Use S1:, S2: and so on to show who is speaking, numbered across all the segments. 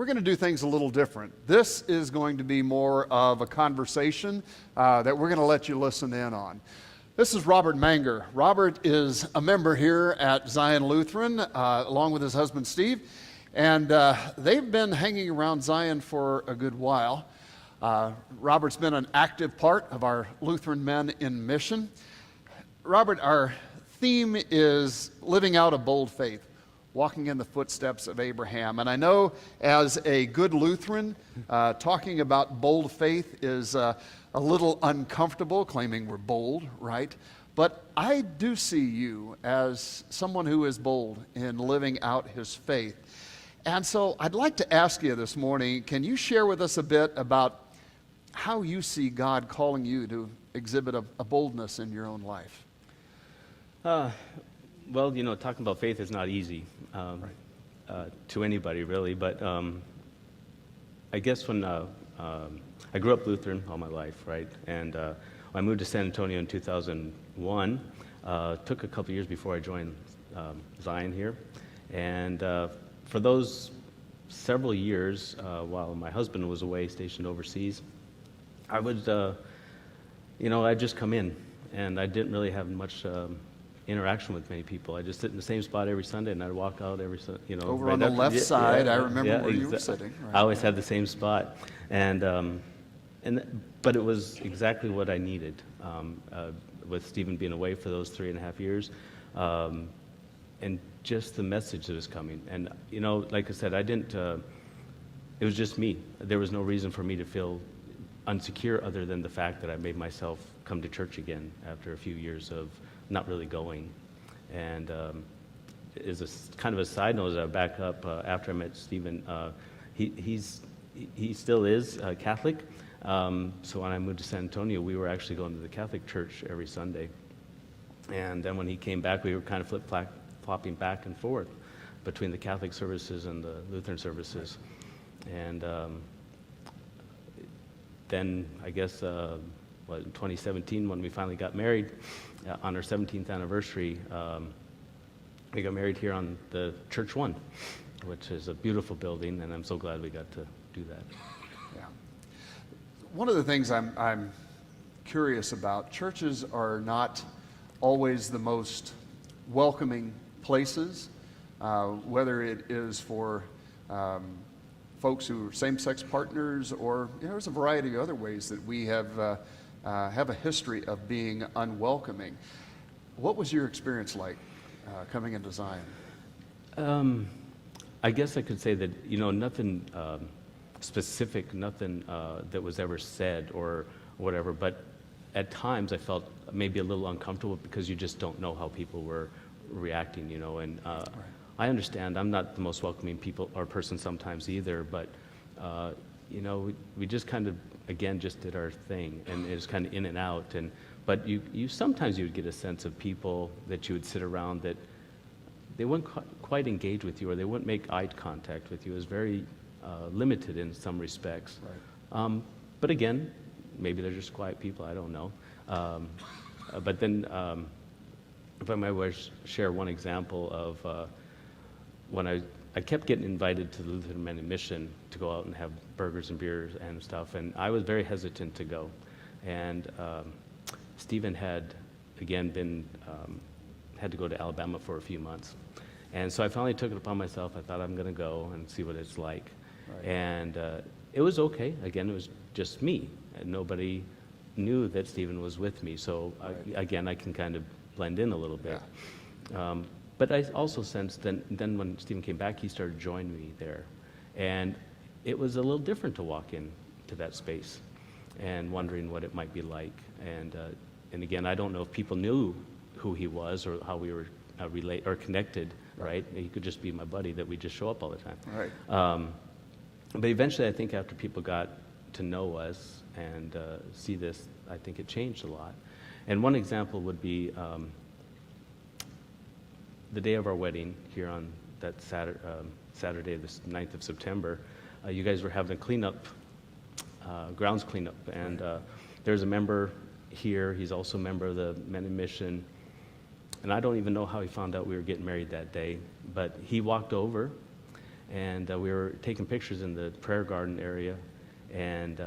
S1: we're going to do things a little different. This is going to be more of a conversation that we're going to let you listen in on. This is Robert Manger. Robert is a member here at Zion Lutheran, along with his husband Steve, and they've been hanging around Zion for a good while. Robert's been an active part of our Lutheran Men in Mission. Robert, our theme is living out a bold faith, walking in the footsteps of Abraham. And I know as a good Lutheran, talking about bold faith is a little uncomfortable, claiming we're bold, right? But I do see you as someone who is bold in living out his faith. And so I'd like to ask you this morning, can you share with us a bit about how you see God calling you to exhibit a boldness in your own life?
S2: Well, you know, talking about faith is not easy to anybody, really. But I guess when I grew up Lutheran all my life, right? And when I moved to San Antonio in 2001, took a couple years before I joined Zion here. And for those several years, while my husband was away, stationed overseas, I would, I'd just come in, and I didn't really have much interaction with many people. I just sit in the same spot every Sunday, and I'd walk out every,
S1: over on the left side. I remember where you were sitting. Right.
S2: I always had the same spot, but it was exactly what I needed. With Stephen being away for those 3.5 years, and just the message that was coming. And like I said, I didn't. It was just me. There was no reason for me to feel unsecure other than the fact that I made myself come to church again after a few years of not really going. And as a kind of a side note, as I back up, after I met Stephen, he still is Catholic. So when I moved to San Antonio, we were actually going to the Catholic church every Sunday. And then when he came back, we were kind of flip-flopping back and forth between the Catholic services and the Lutheran services. And then I guess in 2017, when we finally got married, on our 17th anniversary, we got married here on the Church One, which is a beautiful building, and I'm so glad we got to do that.
S1: Yeah. One of the things I'm curious about, churches are not always the most welcoming places, whether it is for folks who are same-sex partners, or there's a variety of other ways that we have a history of being unwelcoming. What was your experience like coming into Zion?
S2: I guess I could say that nothing specific, nothing that was ever said or whatever, but at times I felt maybe a little uncomfortable because you just don't know how people were reacting, and right. I understand I'm not the most welcoming person sometimes either, but we just kind of again just did our thing, and it was kind of in and out. But you sometimes you would get a sense of people that you would sit around that they wouldn't quite engage with you, or they wouldn't make eye contact with you. It was very limited in some respects. Right. But again, maybe they're just quiet people. I don't know. But then, if I might share one example of when I kept getting invited to the Lutheran Men in Mission to go out and have burgers and beers and stuff, and I was very hesitant to go. And Stephen had, again, had to go to Alabama for a few months. And so I finally took it upon myself. I thought, I'm going to go and see what it's like. Right. And it was okay. Again, it was just me, and nobody knew that Stephen was with me. So, right. I can kind of blend in a little bit. Yeah. But I also sensed then when Stephen came back, he started joining me there. And it was a little different to walk into that space and wondering what it might be like. And again, I don't know if people knew who he was or how we were connected, right? He could just be my buddy that we just show up all the time.
S1: Right.
S2: But eventually, I think after people got to know us and see this, I think it changed a lot. And one example would be the day of our wedding here on that Saturday, the 9th of September. You guys were having a cleanup, grounds cleanup, and there's a member here. He's also a member of the Men in Mission. And I don't even know how he found out we were getting married that day, but he walked over and we were taking pictures in the prayer garden area, and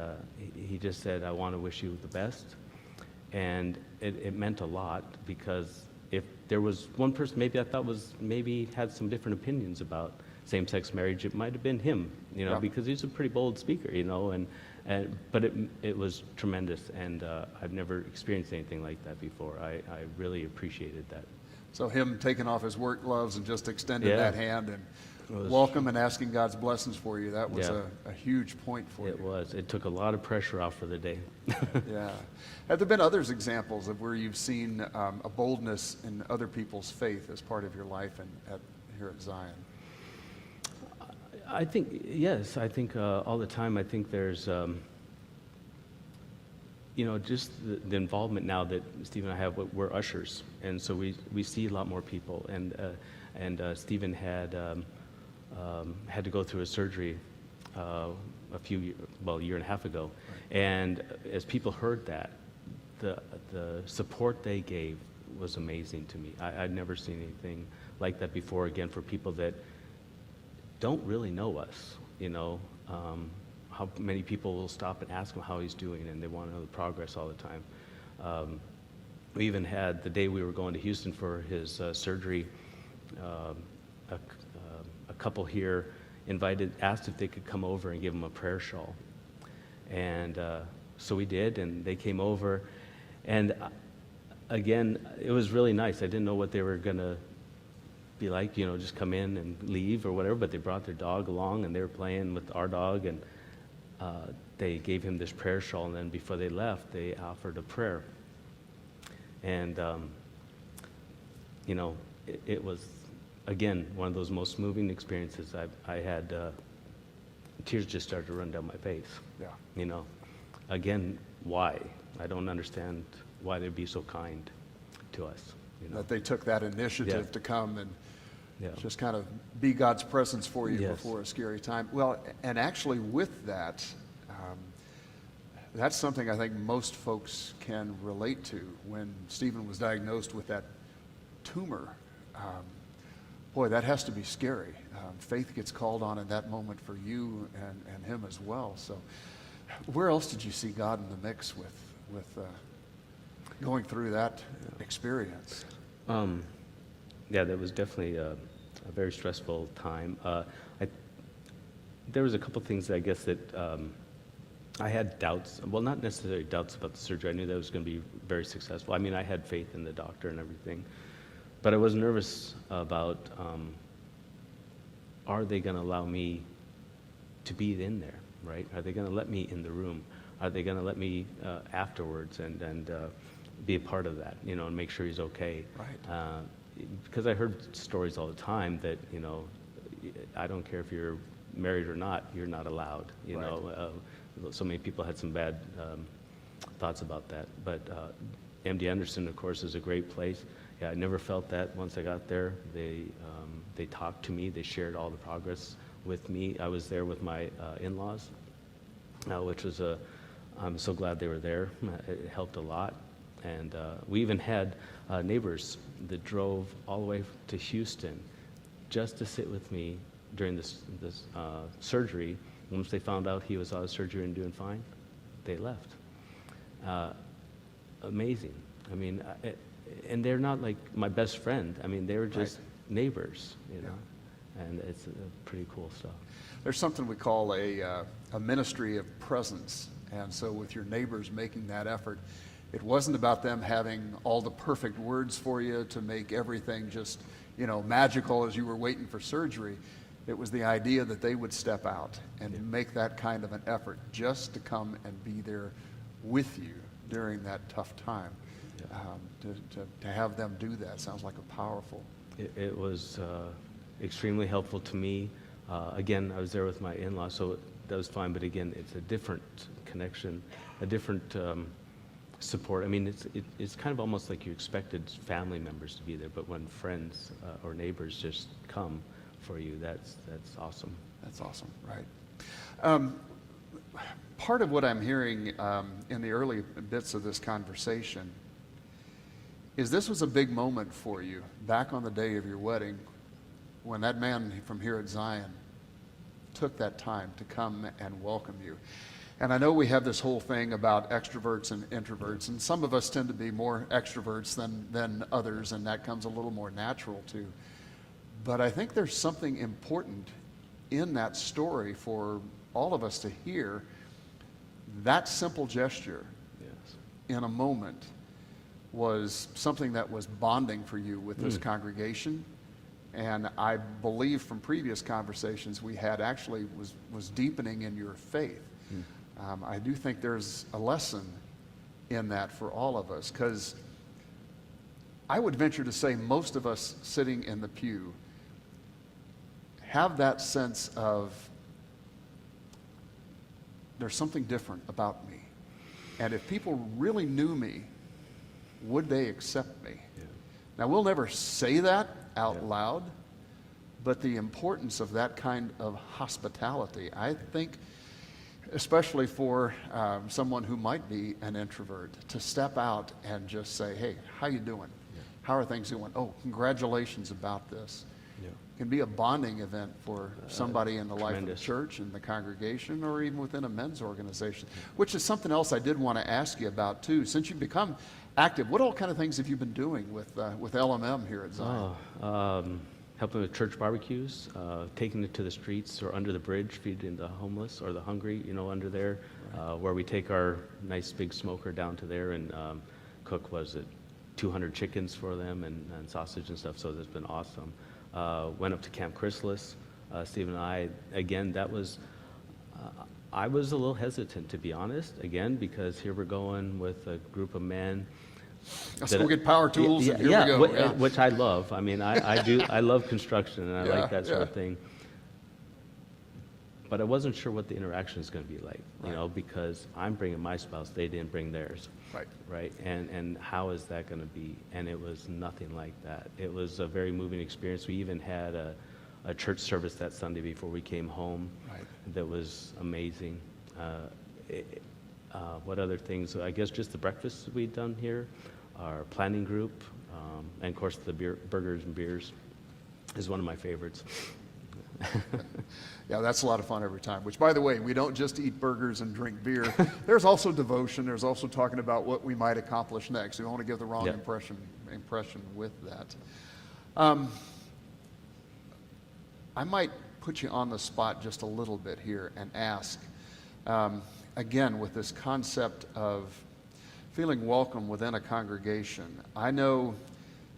S2: he just said, "I want to wish you the best." And it meant a lot, because if there was one person maybe I thought maybe had some different opinions about same-sex marriage, it might have been him,
S1: Yeah.
S2: because he's a pretty bold speaker, but it was tremendous, and I've never experienced anything like that before. I really appreciated that.
S1: So him taking off his work gloves and just extending
S2: Yeah.
S1: that hand and welcome and asking God's blessings for you, that was
S2: Yeah.
S1: a huge point for
S2: It
S1: you.
S2: was. It took a lot of pressure off for the day.
S1: Yeah. Have there been others examples of where you've seen a boldness in other people's faith as part of your life here at Zion?
S2: I think, yes. I think all the time, I think there's, just the involvement now that Steve and I have. We're ushers, and so we see a lot more people. And Stephen had to go through a surgery a year and a half ago. Right. And as people heard that, the support they gave was amazing to me. I'd never seen anything like that before, again, for people that don't really know us, how many people will stop and ask him how he's doing, and they want to know the progress all the time. We even had, the day we were going to Houston for his surgery, a couple here asked if they could come over and give him a prayer shawl. And so we did, and they came over. And again, it was really nice. I didn't know what they were going to be like, just come in and leave or whatever, but they brought their dog along, and they were playing with our dog, and they gave him this prayer shawl, and then before they left, they offered a prayer. And, it was, again, one of those most moving experiences I had. Tears just started to run down my face.
S1: Yeah.
S2: Again, why? I don't understand why they'd be so kind to us.
S1: That they took that initiative
S2: Yeah.
S1: to come and
S2: Yeah.
S1: just kind of be God's presence for you
S2: Yes.
S1: before a scary time. Well, and actually with that, that's something I think most folks can relate to. When Stephen was diagnosed with that tumor, boy, that has to be scary. Faith gets called on in that moment for you and him as well. So where else did you see God in the mix with going through that experience?
S2: Yeah, that was definitely a very stressful time. There was a couple things, I guess, that I had doubts. Well, not necessarily doubts about the surgery. I knew that it was going to be very successful. I mean, I had faith in the doctor and everything. But I was nervous about, are they going to allow me to be in there, right? Are they going to let me in the room? Are they going to let me afterwards and be a part of that, and make sure he's okay?
S1: Right.
S2: Because I heard stories all the time that, I don't care if you're married or not, you're not allowed,
S1: Right.
S2: So many people had some bad thoughts about that. But MD Anderson, of course, is a great place. Yeah, I never felt that once I got there. They talked to me. They shared all the progress with me. I was there with my in-laws, which was I'm so glad they were there. It helped a lot. And we even had neighbors that drove all the way to Houston just to sit with me during this surgery. Once they found out he was out of surgery and doing fine, they left. Amazing. I mean, and they're not like my best friend. I mean, they were just neighbors, and it's pretty cool stuff.
S1: There's something we call a ministry of presence. And so with your neighbors making that effort, it wasn't about them having all the perfect words for you to make everything just, magical as you were waiting for surgery. It was the idea that they would step out and make that kind of an effort just to come and be there with you during that tough time. To have them do that sounds like a powerful.
S2: It was extremely helpful to me. Again, I was there with my in-laws, so that was fine. But again, it's a different connection, a different support. I mean, it's kind of almost like you expected family members to be there, but when friends or neighbors just come for you, that's awesome.
S1: That's awesome, right? Part of what I'm hearing in the early bits of this conversation is this was a big moment for you back on the day of your wedding when that man from here at Zion took that time to come and welcome you. And I know we have this whole thing about extroverts and introverts, and some of us tend to be more extroverts than others, and that comes a little more natural too. But I think there's something important in that story for all of us to hear. That simple gesture in a moment was something that was bonding for you with this congregation. And I believe from previous conversations we had actually was deepening in your faith. I do think there's a lesson in that for all of us, because I would venture to say most of us sitting in the pew have that sense of there's something different about me. And if people really knew me, would they accept me? Yeah. Now, we'll never say that out loud, but the importance of that kind of hospitality, I think, especially for someone who might be an introvert, to step out and just say, hey, how you doing? Yeah. How are things going? Oh, congratulations about this. Yeah. It can be a bonding event for somebody in the life of the church and the congregation, or even within a men's organization, which is something else I did want to ask you about too. Since you've become active, what all kind of things have you been doing with LMM here at Zion?
S2: Helping with church barbecues, taking it to the streets or under the bridge, feeding the homeless or the hungry, under there, where we take our nice big smoker down to there and cook, 200 chickens for them and sausage and stuff, so that's been awesome. Went up to Camp Chrysalis, Steve and I, again, that was, I was a little hesitant, to be honest, again, because here we're going with a group of men.
S1: Let's go get power tools and here we go.
S2: Which I love. I mean, I do. I love construction and I like that sort of thing. But I wasn't sure what the interaction is going to be like, because I'm bringing my spouse, they didn't bring theirs. Right. And how is that going to be? And it was nothing like that. It was a very moving experience. We even had a church service that Sunday before we came home. That was amazing. What other things? I guess just the breakfasts we'd done here, our planning group, and of course the burgers and beers is one of my favorites.
S1: Yeah, that's a lot of fun every time. Which, by the way, we don't just eat burgers and drink beer. There's also devotion. There's also talking about what we might accomplish next. We don't want to give the wrong impression with that. I might put you on the spot just a little bit here and ask, again, with this concept of feeling welcome within a congregation. I know,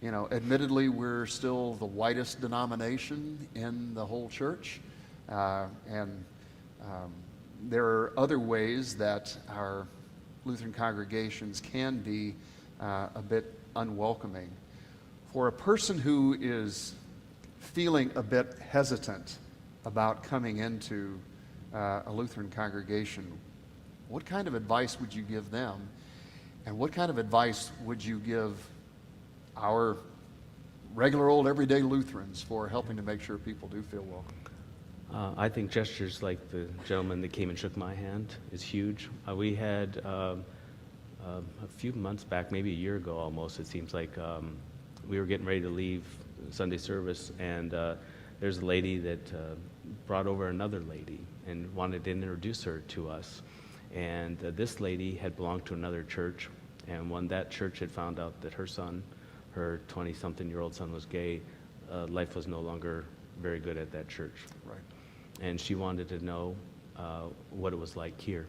S1: admittedly, we're still the whitest denomination in the whole church. And there are other ways that our Lutheran congregations can be a bit unwelcoming. For a person who is feeling a bit hesitant about coming into a Lutheran congregation, what kind of advice would you give them? And what kind of advice would you give our regular old everyday Lutherans for helping to make sure people do feel welcome?
S2: I think gestures like the gentleman that came and shook my hand is huge. We had a few months back, maybe a year ago almost, it seems like, we were getting ready to leave Sunday service, and there's a lady that brought over another lady and wanted to introduce her to us. And this lady had belonged to another church, and when that church had found out that her son, her 20-something-year-old son, was gay, life was no longer very good at that church.
S1: Right.
S2: And she wanted to know what it was like here.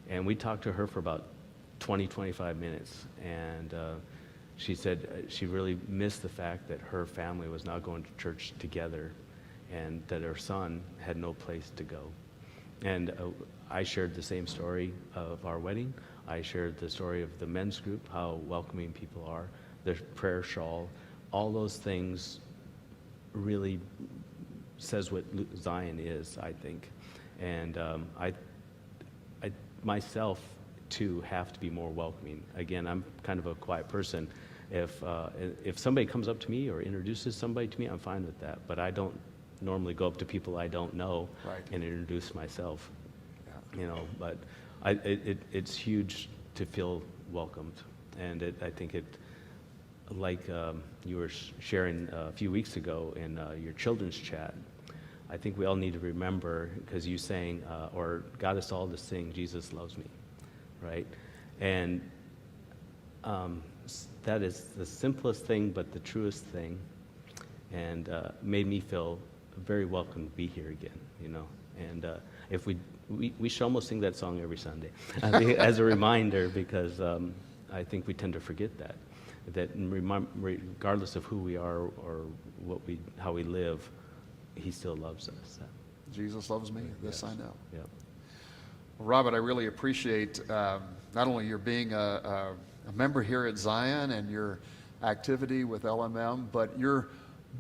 S2: And we talked to her for about 25 minutes, and she said she really missed the fact that her family was now going to church together and that her son had no place to go. And I shared the same story of our wedding. I shared the story of the men's group, how welcoming people are, the prayer shawl. All those things really says what Zion is, I think. And I myself, too, have to be more welcoming. Again, I'm kind of a quiet person. If somebody comes up to me or introduces somebody to me, I'm fine with that. But I don't normally go up to people I don't know and introduce myself. But it's huge to feel welcomed. And I think like you were sharing a few weeks ago in your children's chat, I think we all need to remember, because you sang, or got us all to sing, Jesus loves me, right? And that is the simplest thing, but the truest thing, and made me feel very welcome to be here again, you know. And if we should almost sing that song every Sunday as a reminder, because I think we tend to forget that regardless of who we are or how we live, he still loves us.
S1: Jesus loves me, this I know.
S2: Yeah.
S1: Well, Robert, I really appreciate not only your being a member here at Zion and your activity with LMM, but your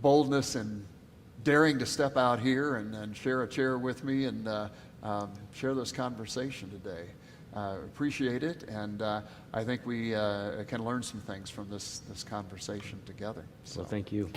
S1: boldness and daring to step out here and share a chair with me and share this conversation today. Appreciate it, and I think we can learn some things from this conversation together.
S2: So thank you.